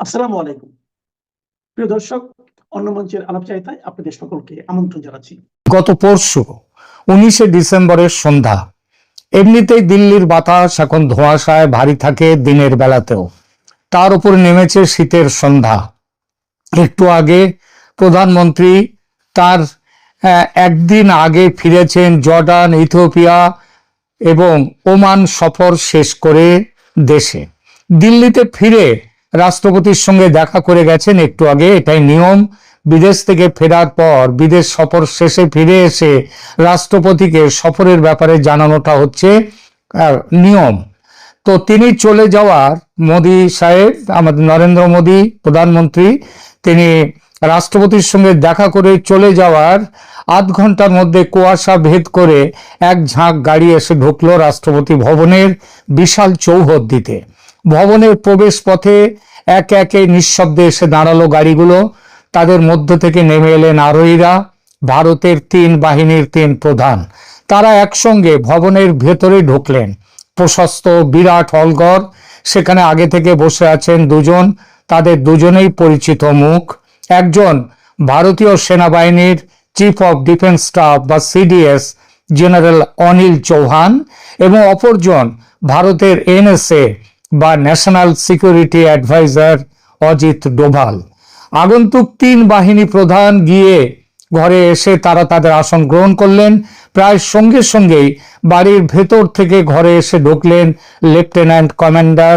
আসসালামু আলাইকুম। প্রিয় দর্শক, অন্য মঞ্চের আলাপচারিতায় আপনাদের সকলকে আমন্ত্রণ জানাচ্ছি। গত পরশু 19শে ডিসেম্বরের সন্ধ্যা। এমনিতেই দিল্লির বাতাস এখন ধোঁয়াশায় ভারী থাকে দিনের বেলাতেও, তার উপর নেমেছে শীতের সন্ধ্যা। একটু আগে প্রধানমন্ত্রী তার একদিন আগে ফিরেছেন জর্ডান, ইথিওপিয়া এবং ওমান সফর শেষ করে দেশে। দিল্লিতে ফিরে রাষ্ট্রপতির সঙ্গে দেখা করে গেছেন একটু আগে, এটাই নিয়ম। বিদেশ থেকে ফেরার পর বিদেশ সফর শেষে ফিরে এসে রাষ্ট্রপতিকে সফরের ব্যাপারে জানানোটা হচ্ছে নিয়ম। তো তিনি চলে যাওয়ার, মোদী সাহেব, আমাদের নরেন্দ্র মোদী প্রধানমন্ত্রী, তিনি রাষ্ট্রপতির সঙ্গে দেখা করে চলে যাওয়ার আধ ঘন্টার মধ্যে কুয়াশা ভেদ করে এক ঝাঁক গাড়ি এসে ঢুকলো রাষ্ট্রপতি ভবনের বিশাল চৌহদ্দিতে। ভবনের প্রবেশ পথে একে একে নিঃশব্দে এসে দাঁড়ালো গাড়িগুলো। তাদের মধ্য থেকে নেমে এলেন আরোহীরা, ভারতের 3 বাহিনীর 3 প্রধান। তারা একসঙ্গে ভবনের ভেতরে ঢুকলেন। প্রশস্ত বিরাট হলঘর, সেখানে আগে থেকে বসে আছেন দুজন, তাদের দুজনেই পরিচিত মুখ। একজন ভারতীয় সেনাবাহিনীর চিফ অফ ডিফেন্স স্টাফ বা সিডিএস জেনারেল অনিল চৌহান এবং অপরজন ভারতের এনএসএ বা national security adviser Ajit Doval. আগন্তুক 3 বাহিনী প্রধান গিয়ে ঘরে এসে তারা তাদের আসন গ্রহণ করলেন। প্রায় সঙ্গে সঙ্গেই বাড়ির ভেতর থেকে ঘরে এসে ঢুকলেন লেফটেন্যান্ট কমান্ডার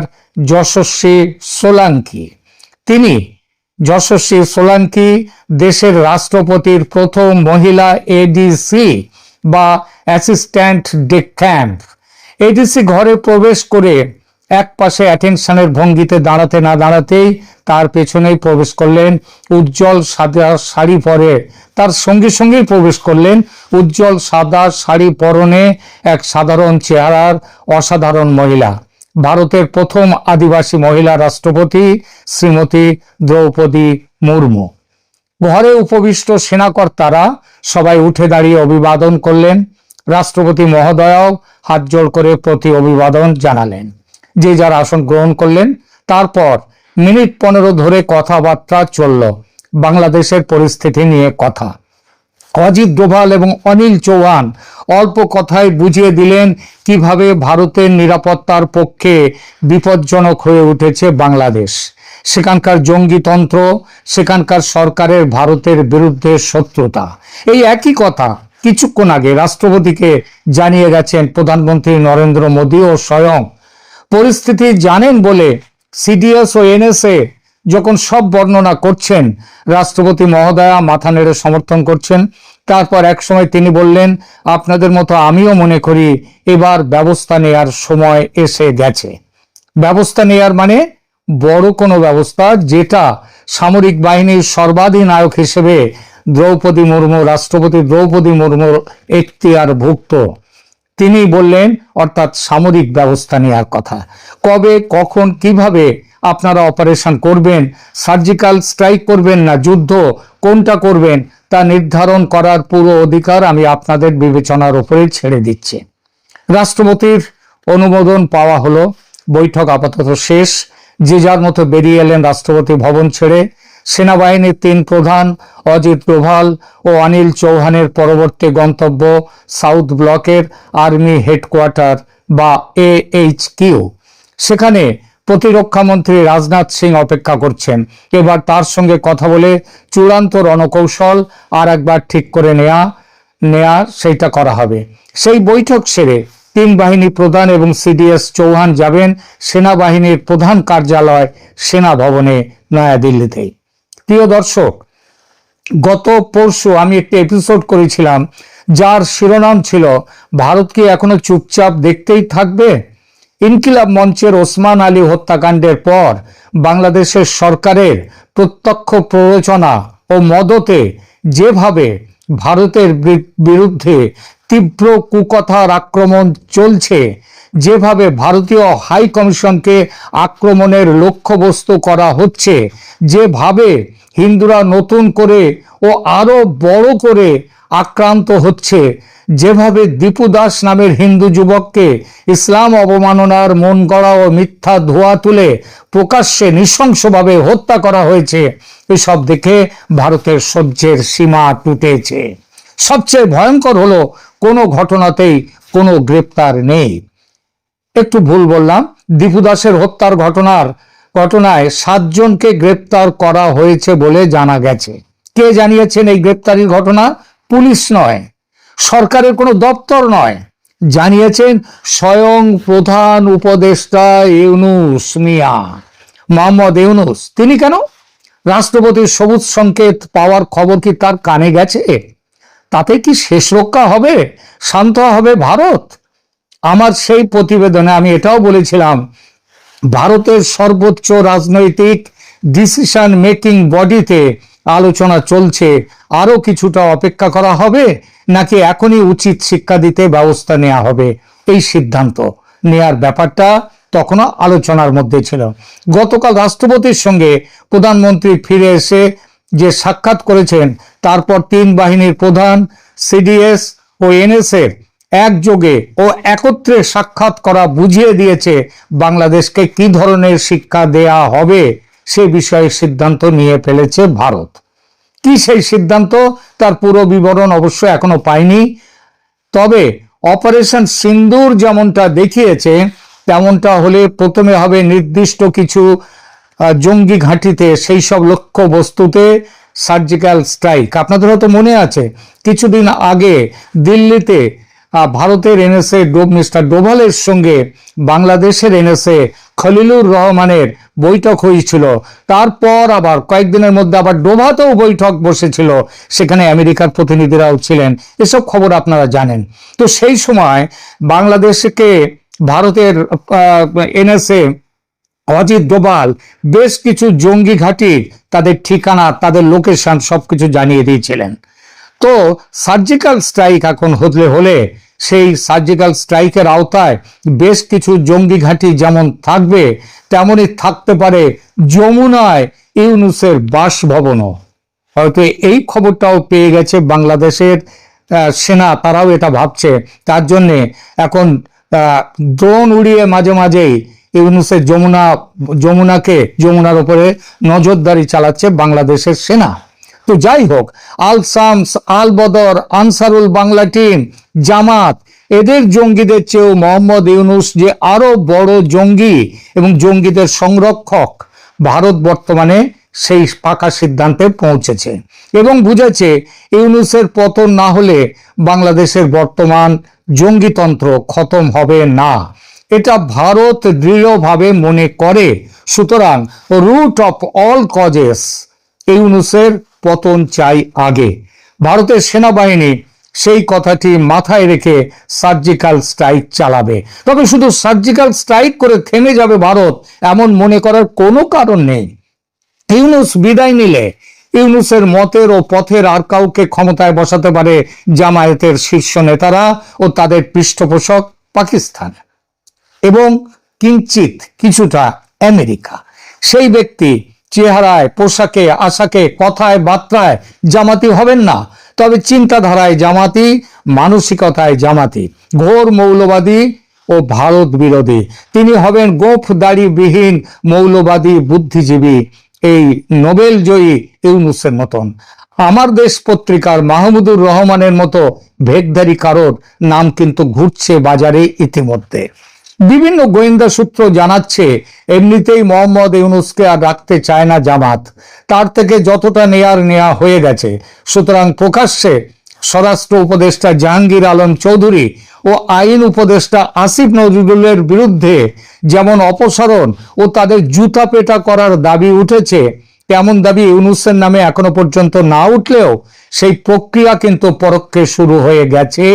যশস্বী সোলাঙ্কি। তিনি, যশস্বী সোলাঙ্কি, দেশের রাষ্ট্রপতির প্রথম মহিলা এডিসি বা অ্যাসিস্ট্যান্ট ডে ক্যাম্প। এডিসি ঘরে প্রবেশ করে এক পাশে অ্যাটেনশনের ভঙ্গিতে দাঁড়াতে না দাঁড়াতেই তার পেছনেই প্রবেশ করলেন উজ্জ্বল সাদা শাড়ি পরে, তার সঙ্গে সঙ্গেই প্রবেশ করলেন উজ্জ্বল সাদা শাড়ি পরনে এক সাধারণ চেহারার অসাধারণ মহিলা, ভারতের প্রথম আদিবাসী মহিলা রাষ্ট্রপতি শ্রীমতী দ্রৌপদী মুর্মু। ঘরে উপবিষ্ট সেনাকর্তারা সবাই উঠে দাঁড়িয়ে অভিবাদন করলেন। রাষ্ট্রপতি মহোদয়াও হাত জোড় করে প্রতি অভিবাদন জানালেন। যে যার আসন গ্রহণ করলেন। তারপর মিনিট 15 ধরে কথাবার্তা চলল, বাংলাদেশের পরিস্থিতি নিয়ে কথা। অজিত ডোভাল এবং অনিল চৌহান অল্প কথায় বুঝিয়ে দিলেন কিভাবে ভারতের নিরাপত্তার পক্ষে বিপজ্জনক হয়ে উঠেছে বাংলাদেশ, সেখানকার জঙ্গিতন্ত্র, সেখানকার সরকারের ভারতের বিরুদ্ধে শত্রুতা। এই একই কথা কিছুক্ষণ আগে রাষ্ট্রপতিকে জানিয়ে গেছেন প্রধানমন্ত্রী নরেন্দ্র মোদী ও স্বয়ং। পরিস্থিতি জানেন বলে সিডিএস ও এনএসএ যখন সব বর্ণনা করছেন, রাষ্ট্রপতি মহোদয়া মাথা নেড়ে সমর্থন করছেন। তারপর এক সময় তিনি বললেন, আপনাদের মতো আমিও মনে করি এবার ব্যবস্থা নেয়ার সময় এসে গেছে। ব্যবস্থা নেয়ার মানে বড় কোনো ব্যবস্থা, যেটা সামরিক বাহিনীর সর্বাধিনায়ক হিসেবে দ্রৌপদী মুর্মু, রাষ্ট্রপতি দ্রৌপদী মুর্মুর এখতিয়ারভুক্ত। তিনি বললেন, অর্থাৎ সামরিক ব্যবস্থা নেওয়ার কথা। কবে, কখন, কিভাবে আপনারা অপারেশন করবেন, সার্জিক্যাল স্ট্রাইক করবেন না যুদ্ধ, কোনটা করবেন তা নির্ধারণ করার পুরো অধিকার আমি আপনাদের বিবেচনার উপরে ছেড়ে দিচ্ছি। রাষ্ট্রপতির অনুমোদন পাওয়া হলো, বৈঠক আপাতত শেষ। যে যার মতো বেরিয়ে এলেন রাষ্ট্রপতি ভবন ছেড়ে। সেনাবাহিনীর 3 প্রধান অজিত ডোভাল ও অনিল চৌহানের পরবর্তী গন্তব্য সাউথ ব্লকের আর্মি হেডকোয়ার্টার বা AHQ। সেখানে প্রতিরক্ষা মন্ত্রী রাজনাথ সিং অপেক্ষা করছেন। এবার তার সঙ্গে কথা বলে চূড়ান্ত রণকৌশল আর একবার ঠিক করে নেয়া সেইটা করা হবে। সেই বৈঠক সেরে 3 বাহিনী প্রধান এবং সিডিএস চৌহান যাবেন সেনাবাহিনীর প্রধান কার্যালয় সেনা ভবনে নয়াদিল্লিতেই। প্রিয় দর্শক, গত পরশু আমি একটি এপিসোড করেছিলাম যার শিরোনাম ছিল, ভারত কি এখনো চুপচাপ দেখতেই থাকবে? ইনকিলাব মঞ্চের ওসমান আলী হত্যাকাণ্ডের পর বাংলাদেশের সরকারের প্রত্যক্ষ প্ররোচনা ও মদতে যেভাবে ভারতের বিরুদ্ধে তীব্র কুকথার আক্রমণ চলছে, যেভাবে ভারতীয় হাই কমিশনকে আক্রমণের লক্ষ্যবস্তু করা হচ্ছে, যেভাবে হিন্দুরা নতুন করে ও আরো বড় করে আক্রান্ত হচ্ছে, যেভাবে দীপু দাস নামের হিন্দু যুবককে ইসলাম অবমাননার মন গড়া ও মিথ্যা ধোয়া তুলে প্রকাশ্যে নৃশংসভাবে হত্যা করা হয়েছে, এসব দেখে ভারতের সহ্যের সীমা টুটেছে। সবচেয়ে ভয়ঙ্কর হলো কোনো ঘটনাতেই কোনো গ্রেপ্তার নেই। একটু ভুল বললাম, দীপু দাসের হত্যার ঘটনায় 7 জনকে গ্রেপ্তার করা হয়েছে বলে জানা গেছে। কে জানিয়েছেন এই গ্রেপ্তারির ঘটনা? পুলিশ নয়, সরকারের কোনো দপ্তর নয়, জানিয়েছেন স্বয়ং প্রধান উপদেষ্টা ইউনূস মিয়া, মোহাম্মদ ইউনূস। তিনি কেন? রাষ্ট্রপতির সবুজ সংকেত পাওয়ার খবর কি তার কানে গেছে? তাতে কি শেষ রক্ষা হবে? শান্ত হবে ভারত? আমার সেই প্রতিবেদনে আমি এটাও বলেছিলাম, ভারতের সর্বোচ্চ রাজনৈতিক ডিসিশন মেকিং বডিতে আলোচনা চলছে, আরো কিছুটা অপেক্ষা করা হবে, নাকি এখনই উচিত শিক্ষা দিতে ব্যবস্থা নেওয়া হবে। এই সিদ্ধান্ত নেয়ার ব্যাপারটা তখনও আলোচনার মধ্যে ছিল। গতকাল রাষ্ট্রপতির সঙ্গে প্রধানমন্ত্রী ফিরে এসে যে সাক্ষাৎ করেছেন, তারপর 3 বাহিনীর প্রধান, সিডিএস ও এনএসএ একযোগে ও একত্রে সাক্ষাৎ করা বুঝিয়ে দিয়েছে বাংলাদেশকে কি ধরনের শিক্ষা দেয়া হবে সে বিষয়ে সিদ্ধান্ত নিয়ে ফেলেছে ভারত। কি সেই সিদ্ধান্ত, তার পুরো বিবরণ অবশ্য এখনো পাইনি। তবে অপারেশন সিন্দুর যেমনটা দেখিয়েছে, তেমনটা হলে প্রথমে হবে নির্দিষ্ট কিছু জঙ্গি ঘাঁটিতে, সেই সব লক্ষ্য বস্তুতে সার্জিক্যাল স্ট্রাইক। আপনাদের হয়তো মনে আছে, কিছুদিন আগে দিল্লিতে ভারতের এনএসএ মিস্টার ডোভালের সঙ্গে বাংলাদেশের এনএসএ খলিলুর রহমানের বৈঠক হয়েছিল। তারপর আবার কয়েকদিনের মধ্যে আবার ডোভাতেও বৈঠক বসেছিল, সেখানে আমেরিকার প্রতিনিধিরাও ছিলেন। এসব খবর আপনারা জানেন। তো সেই সময় বাংলাদেশকে ভারতের এনএসএ অজিত ডোভাল বেশ কিছু জঙ্গি ঘাঁটি, তাদের ঠিকানা, তাদের লোকেশন সবকিছু জানিয়ে দিয়েছিলেন। তো সার্জিক্যাল স্ট্রাইক এখন হলে সেই সার্জিক্যাল স্ট্রাইকের আওতায় বেশ কিছু জঙ্গি ঘাঁটি যেমন থাকবে, তেমনই থাকতে পারে যমুনায় ইউনূসের বাসভবনও। হয়তো এই খবরটাও পেয়ে গেছে বাংলাদেশের সেনা, তারাও এটা ভাবছে। তার জন্যে এখন ড্রোন উড়িয়ে মাঝে মাঝেই ইউনূসের যমুনার উপরে নজরদারি চালাচ্ছে বাংলাদেশের সেনা। তো যাই হোক, আল শামস, আল বদর, আনসারুল বাংলা টিম, জামাত, এদের জঙ্গিদের চেয়েও মোহাম্মদ ইউনূস যে আরো বড় জঙ্গি এবং জঙ্গিদের সংরক্ষক, ভারত বর্তমানে সেই পাকা সিদ্ধান্তে পৌঁছেছে এবং বুঝেছে ইউনূসের পতন না হলে বাংলাদেশের বর্তমান জঙ্গিতন্ত্র খতম হবে না। এটা ভারত দৃঢ়ভাবে মনে করে। সুতরাং রুট অফ অল কজেস, ইউনূসের পতন চাই আগে। ভারতের সেনাবাহিনী সেই কথাটি মাথায় রেখে সার্জিক্যাল স্ট্রাইক চালাবে। তবে শুধু সার্জিক্যাল স্ট্রাইক করে থেমে যাবে ভারত, এমন মনে করার কোনো কারণ নেই। ইউনূস বিদায় নিলে ইউনূসের মতের ও পথের আর কাউকে ক্ষমতায় বসাতে পারে জামায়াতের শীর্ষ নেতারা ও তাদের পৃষ্ঠপোষক পাকিস্তান এবং কিঞ্চিত কিছুটা আমেরিকা। সেই ব্যক্তি চেহারায়, পোশাকে, আশাকে, কথায়, বার্তায় জামাতি হবেন না, তবে চিন্তাধারায় জামাতি, মানসিকতায় জামাতি, ঘোর মৌলবাদী ও ভারত বিরোধী। তিনি হবেন গোঁফ দাড়িবিহীন মৌলবাদী বুদ্ধিজীবী, এই নোবেল জয়ী ইউনূসের মতন। আমার দেশ পত্রিকার মাহমুদুর রহমানের মতো ভেগধারী কারোর নাম কিন্তু ঘুরছে বাজারে ইতিমধ্যে। বিভিন্ন গোয়েন্দা সূত্র জানাচ্ছে এমনিতেই মোহাম্মদ ইউনূসকে আর রাখতে চায় না জামাত, তার থেকে যতটা নেয়া হয়ে গেছে। সুতরাং প্রকাশ্যে স্বরাষ্ট্র উপদেষ্টা জাহাঙ্গীর আলম চৌধুরী ও আইন উপদেষ্টা আসিফ নজরুলের বিরুদ্ধে যেমন অপসারণ ও তাদের জুতা পেটা করার দাবি উঠেছে, তেমন দাবি ইউনূসের নামে এখনো পর্যন্ত না উঠলেও সেই প্রক্রিয়া কিন্তু পরোক্ষে শুরু হয়ে গেছে।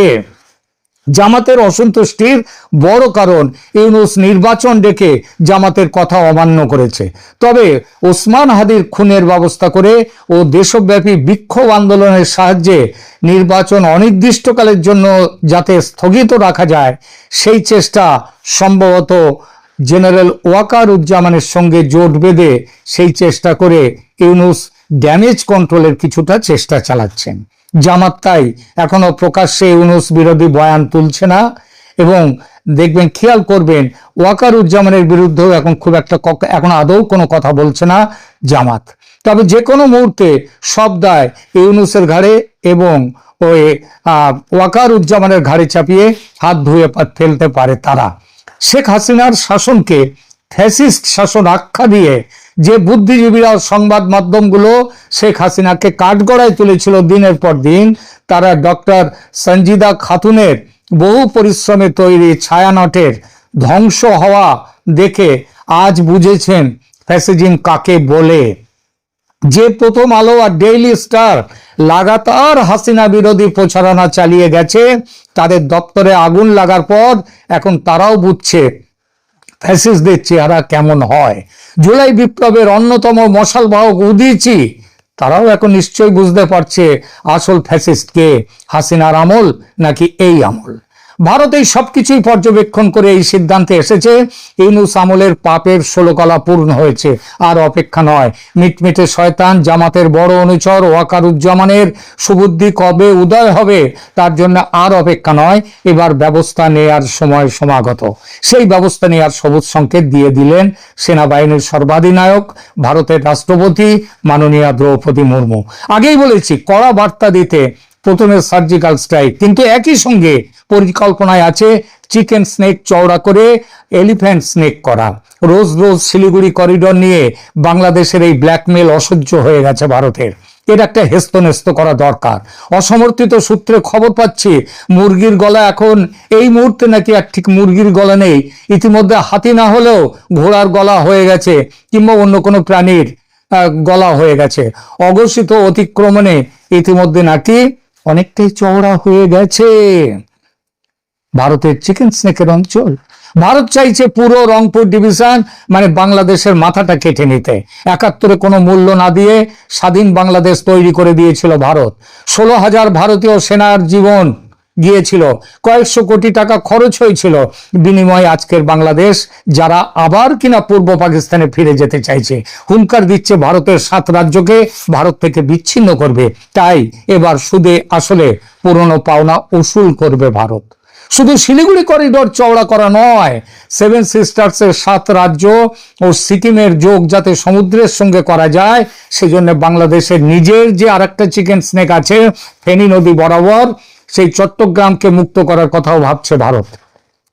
জামাতের অসন্তুষ্টির বড় কারণ ইউনূস নির্বাচন ডেকে জামাতের কথা অমান্য করেছে। তবে ওসমান হাদির খুনের ব্যবস্থা করে ও দেশব্যাপী বিক্ষোভ আন্দোলনের সাহায্যে নির্বাচন অনির্দিষ্টকালের জন্য যাতে স্থগিত রাখা যায়, সেই চেষ্টা সম্ভবত জেনারেল ওয়াকারুজ্জামানের সঙ্গে জোট বেঁধে সেই চেষ্টা করে ইউনূস ড্যামেজ কন্ট্রোলের কিছুটা চেষ্টা চালাচ্ছেন। জামাত তাই এখনো প্রকাশ্যে ইউনূস বিরোধী বয়ান তুলছে না, এবং দেখবেন, খেয়াল করবেন, ওয়াকারুজ্জামানের বিরুদ্ধেও এখন খুব একটা এখন আদৌ কোনো কথা বলছে না জামাত। তবে যে কোনো মুহূর্তে সব দায় ইউনূসের ঘাড়ে এবং ওই ওয়াকারুজ্জামানের ঘাড়ে চাপিয়ে হাত ধুয়ে ফেলতে পারে তারা। শেখ হাসিনার শাসনকে ফ্যাসিস্ট শাসন আখ্যা দিয়ে যে বুদ্ধিজীবীরা, সংবাদ মাধ্যমগুলো শেখ হাসিনাকে কাঠগড়ায় তুলেছিল দিনের পর দিন, তারা ডক্টর সঞ্জিদা খাতুনের বহু পরিশ্রমে তৈরি ছায়ানটের ধ্বংস হওয়া দেখে আজ বুঝেছেন ফ্যাসিজম কাকে বলে। যে প্রথম আলো আর ডেইলি স্টার লাগাতার হাসিনা বিরোধী প্রচারণা চালিয়ে গেছে, তাদের দপ্তরে আগুন লাগার পর এখন তারাও বুঝছে ফ্যাসিস্টদের চেহারা কেমন হয়। জুলাই বিপ্লবের অন্যতম মশালবাহক উদীচী, তারাও এখন নিশ্চয়ই বুঝতে পারছে আসল ফ্যাসিস্ট কে, হাসিনার আমল নাকি এই আমল। ভারত এই সবকিছুই পর্যবেক্ষণ করে এই সিদ্ধান্তে এসেছে ইউনূস আমলের পাপের ষোলকলা পূর্ণ হয়েছে, আর অপেক্ষা নয়। মিটমিটে শয়তান জামাতের বড় অনুচর ওয়াকারুজ্জামানের সুবুদ্ধি কবে উদয় হবে তার জন্য আর অপেক্ষা নয়, এবার ব্যবস্থা নেয়ার সময় সমাগত। সেই ব্যবস্থা নেয়ার সবুজ সংকেত দিয়ে দিলেন সেনাবাহিনীর সর্বাধিনায়ক ভারতের রাষ্ট্রপতি মাননীয়া দ্রৌপদী মুর্মু। আগেই বলেছি, কড়া বার্তা দিতে প্রথমে সার্জিক্যাল স্ট্রাইক, কিন্তু একই সঙ্গে পরিকল্পনায় আছে চিকেন স্নেক চওড়া করে এলিফ্যান্ট স্নেক করা। রোজ রোজ শিলিগুড়ি করিডোর নিয়ে বাংলাদেশের এই ব্ল্যাকমেল অসহ্য হয়ে গেছে ভারতের, এটা একটা হেস্তনেস্ত করা দরকার। অসমর্থিত সূত্রে খবর পাচ্ছি মুরগির গলা এখন এই মুহূর্তে নাকি আর ঠিক মুরগির গলা নেই, ইতিমধ্যে হাতি না হলেও ঘোড়ার গলা হয়ে গেছে, কিংবা অন্য কোনো প্রাণীর গলা হয়ে গেছে। অঘোষিত অতিক্রমণে ইতিমধ্যে নাকি অনেকটাই চওড়া হয়ে গেছে ভারতের চিকেন স্নেকের অঞ্চল। ভারত চাইছে পুরো রংপুর ডিভিশন, মানে বাংলাদেশের মাথাটা কেটে নিতে। ৭১ কোনো মূল্য না দিয়ে স্বাধীন বাংলাদেশ তৈরি করে দিয়েছিল ভারত। ১৬,০০০ ভারতীয় সেনার জীবন গিয়েছিল, কয়েকশো কোটি টাকা খরচ হয়েছিল, বিনিময়ে আজকের বাংলাদেশ যারা আবার কিনা পূর্ব পাকিস্তানে ফিরে যেতে চাইছে, হুঙ্কার দিচ্ছে ভারতের ৭ রাজ্যকে ভারত থেকে বিচ্ছিন্ন করবে। তাই এবার সুদে আসলে পুরনো পাওনা উসুল করবে ভারত। শুধু শিলিগুড়ি করিডোর চওড়া করা নয়, 7 সিস্টার্সের 7 রাজ্য ও সিকিমের যোগ যাতে সমুদ্রের সঙ্গে করা যায়, সেজন্য বাংলাদেশের নিজের যে আরেকটা চিকেন স্নেক আছে ফেনী নদী বরাবর, সেই চট্টগ্রামকে মুক্ত করার কথাও ভাবছে ভারত।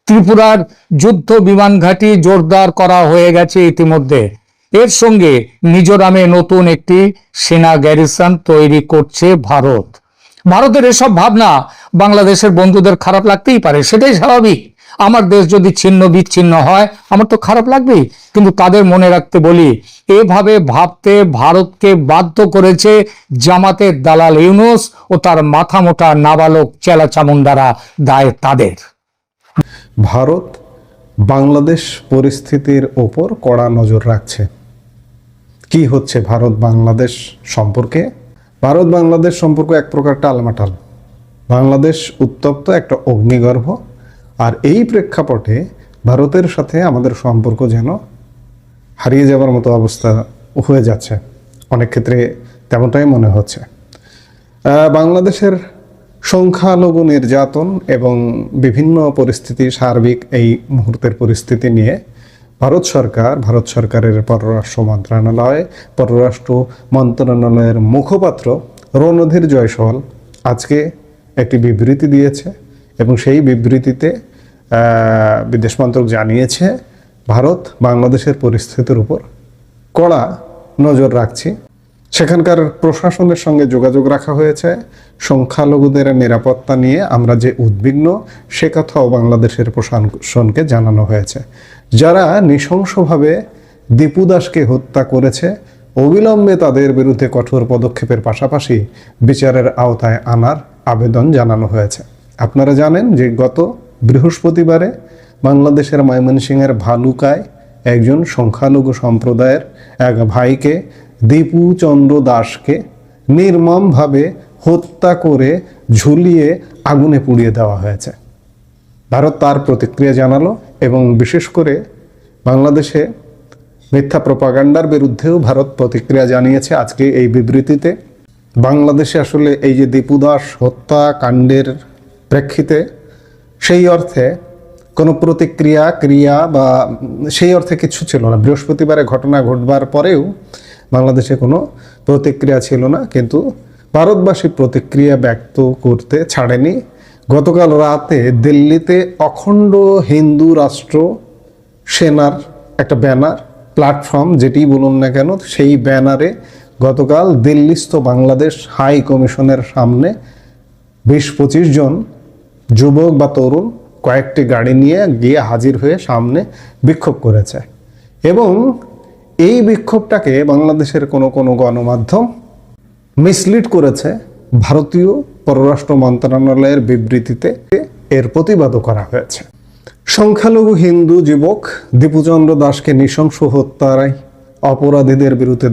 ত্রিপুরার যুদ্ধ বিমান ঘাঁটি জোরদার করা হয়ে গেছে ইতিমধ্যে। এর সঙ্গে মিজোরামে নতুন একটি সেনা গ্যারিসন তৈরি করছে ভারত। ভারতের এসব ভাবনা বাংলাদেশের বন্ধুদের খারাপ লাগতেই পারে, সেটাই স্বাভাবিক। আমার দেশ যদি ছিন্ন বিচ্ছিন্ন হয় আমার তো খারাপ লাগবেই, কিন্তু তাদের মনে রাখতে বলি, এভাবে ভাবতে ভারতকে বাধ্য করেছে জামাতের দালাল ইউনূস ও তার মাথা মোটা নাবালক চেলা চামুন্ডারা, দায় তাদের। ভারত বাংলাদেশ পরিস্থিতির ওপর কড়া নজর রাখছে। কি হচ্ছে ভারত বাংলাদেশ সম্পর্কে? ভারত বাংলাদেশ সম্পর্ক এক প্রকার টালমাটাল। বাংলাদেশ উত্তপ্ত একটা অগ্নিগর্ভ, আর এই প্রেক্ষাপটে ভারতের সাথে আমাদের সম্পর্ক যেন হারিয়ে যাবার মতো অবস্থা হয়ে যাচ্ছে। অনেক ক্ষেত্রে তেমনটাই মনে হচ্ছে। বাংলাদেশের সংখ্যালঘু নির্যাতন এবং বিভিন্ন পরিস্থিতি, সার্বিক এই মুহূর্তের পরিস্থিতি নিয়ে ভারত সরকারের পররাষ্ট্র মন্ত্রণালয়ের মুখপাত্র রণধীর জয়সওয়াল আজকে একটি বিবৃতি দিয়েছে, এবং সেই বিবৃতিতে বিদেশ মন্ত্রক জানিয়েছে ভারত বাংলাদেশের পরিস্থিতির উপর কড়া নজর রাখছে। সেখানকার প্রশাসনের সঙ্গে যোগাযোগ রাখা হয়েছে। সংখ্যালঘুদের নিরাপত্তা নিয়ে আমরা যে উদ্বিগ্ন, সে কথাও বাংলাদেশের প্রশাসনকে জানানো হয়েছে। যারা নৃশংসভাবে দীপু দাসকে হত্যা করেছে, অবিলম্বে তাদের বিরুদ্ধে কঠোর পদক্ষেপের পাশাপাশি বিচারের আওতায় আনার আবেদন জানানো হয়েছে। আপনারা জানেন যে গত বৃহস্পতিবারে বাংলাদেশের ময়মনসিংহের ভালুকায় একজন সংখ্যালঘু সম্প্রদায়ের এক ভাইকে, দীপু চন্দ্র দাসকে নির্মমভাবে হত্যা করে ঝুলিয়ে আগুনে পুড়িয়ে দেওয়া হয়েছে। ভারত তার প্রতিক্রিয়া জানালো, এবং বিশেষ করে বাংলাদেশে মিথ্যা প্রপাগান্ডার বিরুদ্ধেও ভারত প্রতিক্রিয়া জানিয়েছে আজকে এই বিবৃতিতে। বাংলাদেশে আসলে এই যে দীপু দাস হত্যাকাণ্ডের প্রেক্ষিতে সেই অর্থে কোনো প্রতিক্রিয়া ক্রিয়া বা সেই অর্থে কিছু ছিল না। বৃহস্পতিবারে ঘটনা ঘটবার পরেও বাংলাদেশে কোনো প্রতিক্রিয়া ছিল না, কিন্তু ভারতবাসী প্রতিক্রিয়া ব্যক্ত করতে ছাড়েনি। গতকাল রাতে দিল্লিতে অখণ্ড হিন্দু রাষ্ট্র সেনার একটা ব্যানার, প্ল্যাটফর্ম যেটি বলুন না কেন, সেই ব্যানারে গতকাল দিল্লিস্থ বাংলাদেশ হাই কমিশনের সামনে 20-25 জন যুবক বা তরুণ কয়েকটি গাড়ি নিয়ে গিয়ে হাজির হয়ে সামনে বিক্ষোভ করেছে। এবং এই বিক্ষোভটাকে বাংলাদেশের কোনো কোনো গণমাধ্যম মিসলিড করেছে। ভারতীয় পররাষ্ট্র মন্ত্রণালয়ের বিবৃতিতে এর প্রতিবাদও করা হয়েছে। সংখ্যালঘু হিন্দু যুবক দীপুচন্দ্র দাসকে নৃশংস হত্যায় অপরাধীদের বিরুদ্ধে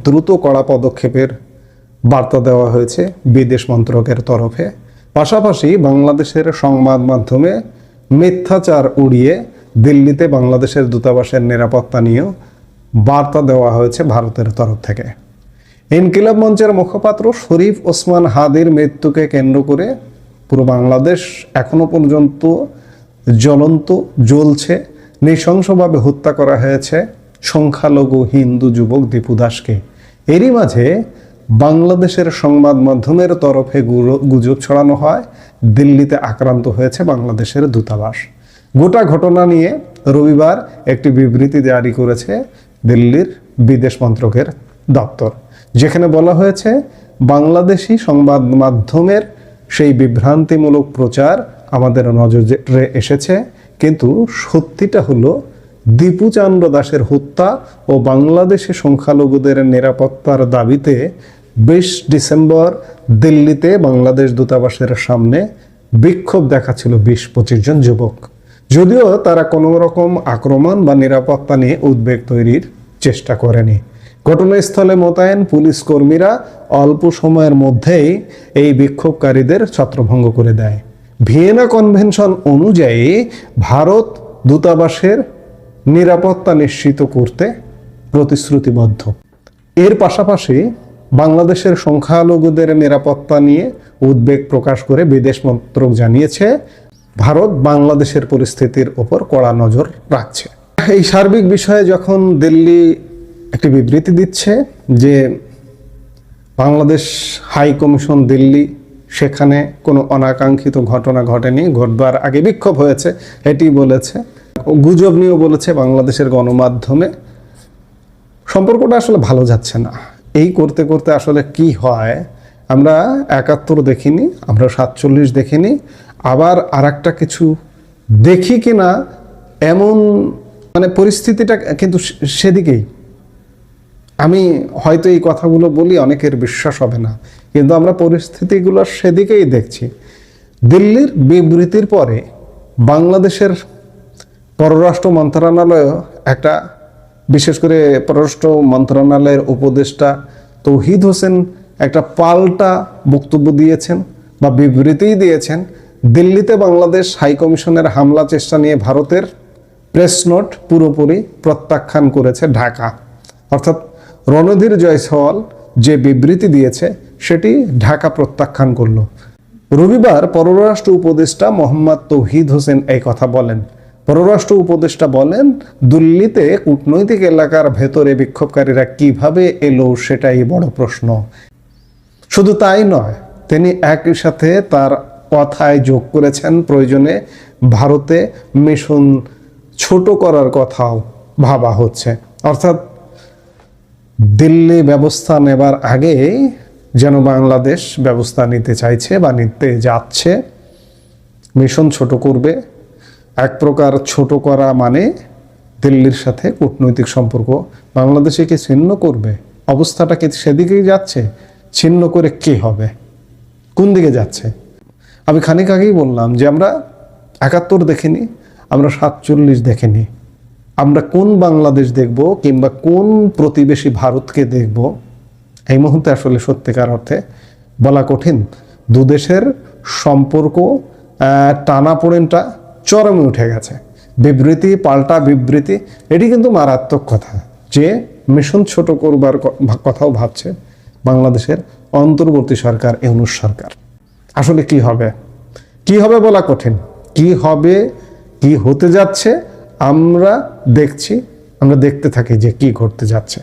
দ্রুত কড়া পদক্ষেপের বার্তা দেওয়া হয়েছে বিদেশ মন্ত্রকের তরফে। পাশাপাশি বাংলাদেশের সংবাদ মাধ্যমে মিথ্যাচার উড়িয়ে দিল্লিতে বাংলাদেশের দূতাবাসের নিরাপত্তা নিয়েও বার্তা দেওয়া হয়েছে ভারতের তরফ থেকে। ইনকিলাব মঞ্চের মুখপাত্র শরীফ ওসমান হাদির মৃত্যুকে কেন্দ্র করে পুরো বাংলাদেশ এখনো পর্যন্ত জ্বলছে। নৃশংসভাবে হত্যা করা হয়েছে সংখ্যালঘু হিন্দু যুবক দীপু দাসকে। এরই মাঝে বাংলাদেশের সংবাদ মাধ্যমের তরফে গুজব ছড়ানো হয় দিল্লিতে আক্রান্ত হয়েছে বাংলাদেশের দূতাবাস। গোটা ঘটনা নিয়ে রবিবার একটি বিবৃতি জারি করেছে দিল্লির বিদেশ মন্ত্রকের দপ্তর, যেখানে বলা হয়েছে বাংলাদেশি সংবাদ মাধ্যমের সেই বিভ্রান্তিমূলক প্রচার আমাদের নজরে এসেছে, কিন্তু সত্যিটা হলো দীপুচন্দ্র দাসের হত্যা ও বাংলাদেশি সংখ্যালঘুদের নিরাপত্তার দাবিতে 20 ডিসেম্বর দিল্লিতে বাংলাদেশ দূতাবাসের সামনে বিক্ষোভ দেখাচ্ছিল 20-25 জন যুবক। যদিও তারা কোনো রকম আক্রমণ বা নিরাপত্তা নিয়ে উদ্বেগ তৈরির চেষ্টা করেনি। ঘটনাস্থলে মোতায়েন পুলিশ কর্মীরা অল্প সময়ের মধ্যেই এই বিক্ষোভকারীদের ছত্রভঙ্গ করে দেয়। ভিয়েনা কনভেনশন অনুযায়ী ভারত দূতাবাসের নিরাপত্তা নিশ্চিত করতে প্রতিশ্রুতিবদ্ধ। এর পাশাপাশি বাংলাদেশের সংখ্যালঘুদের নিরাপত্তা নিয়ে উদ্বেগ প্রকাশ করে বিদেশ মন্ত্রক জানিয়েছে ভারত বাংলাদেশের পরিস্থিতির ওপর কড়া নজর রাখছে। এই সার্বিক বিষয়ে যখন দিল্লি একটি বিবৃতি দিচ্ছে যে বাংলাদেশ হাই কমিশন দিল্লি, সেখানে কোনো অনাকাঙ্ক্ষিত ঘটনা ঘটেনি, ঘটবার আগে বিক্ষোভ হয়েছে এটি বলেছে, গুজব নিয়েও বলেছে বাংলাদেশের গণমাধ্যমে। সম্পর্কটা আসলে ভালো যাচ্ছে না। এই করতে করতে আসলে কি হয়, আমরা 71 দেখিনি, আমরা 47 দেখিনি, আবার আরেকটা কিছু দেখি কিনা এমন মানে পরিস্থিতিটা কিন্তু সেদিকেই। আমি হয়তো এই কথাগুলো বলি অনেকের বিশ্বাস হবে না, কিন্তু আমরা পরিস্থিতিগুলো সেদিকেই দেখছি। দিল্লির বিবৃতির পরে বাংলাদেশের পররাষ্ট্র মন্ত্রণালয় একটা, বিশেষ করে পররাষ্ট্র মন্ত্রণালয়ের উপদেষ্টা তৌহিদ হোসেন একটা পাল্টা বক্তব্য দিয়েছেন বা বিবৃতিই দিয়েছেন। দিল্লিতে বাংলাদেশ হাই কমিশনের হামলা চেষ্টা নিয়ে ভারতের প্রেস নোট পুরোপুরি প্রত্যাখ্যান করেছে ঢাকা। অর্থাৎ রণধীর জয়সওয়াল যে বিবৃতি দিয়েছে সেটি ঢাকা প্রত্যাখ্যান করল। রবিবার পররাষ্ট্র উপদেষ্টা মোহাম্মদ তৌহিদ হোসেন এই কথা বলেন। পররাষ্ট্র উপদেষ্টা বলেন, দিল্লিতে কূটনৈতিক এলাকার ভেতরে বিক্ষোভকারীরা কিভাবে এলো সেটাই বড় প্রশ্ন। শুধু তাই নয়, তিনি একই সাথে তার কথায় যোগ করেছেন প্রয়োজনে ভারতে মিশন ছোট করার কথাও ভাবা হচ্ছে। অর্থাৎ দিল্লি ব্যবস্থা নেবার আগে যেন বাংলাদেশ ব্যবস্থা নিতে চাইছে বা নিতে যাচ্ছে, মিশন ছোট করবে। এক প্রকার ছোট করা মানে দিল্লির সাথে কূটনৈতিক সম্পর্ক বাংলাদেশে কি ছিন্ন করবে? অবস্থাটা কি সেদিকেই যাচ্ছে? ছিন্ন করে কি হবে? কোন দিকে যাচ্ছে? আমি খানিক আগেই বললাম যে আমরা 71 দেখিনি, আমরা 47 দেখিনি। আমরা কোন বাংলাদেশ দেখব কিংবা কোন প্রতিবেশী ভারতকে দেখব এই মুহূর্তে আসলে সত্যিকার অর্থে বলা কঠিন। দুদেশের সম্পর্ক টানাপোড়েনটা চরমে উঠে গেছে। বিবৃতি পাল্টা বিবৃতি, এটি কিন্তু মারাত্মক কথা। যে মিশন ছোট করবার কথাও ভাবছে, বাংলাদেশের অন্তর্বর্তী সরকার ইউনূস সরকার। আসলে কি হবে বলা কঠিন। কি হবে, কি হতে যাচ্ছে আমরা দেখছি, আমরা দেখতে থাকি যে কি ঘটতে যাচ্ছে।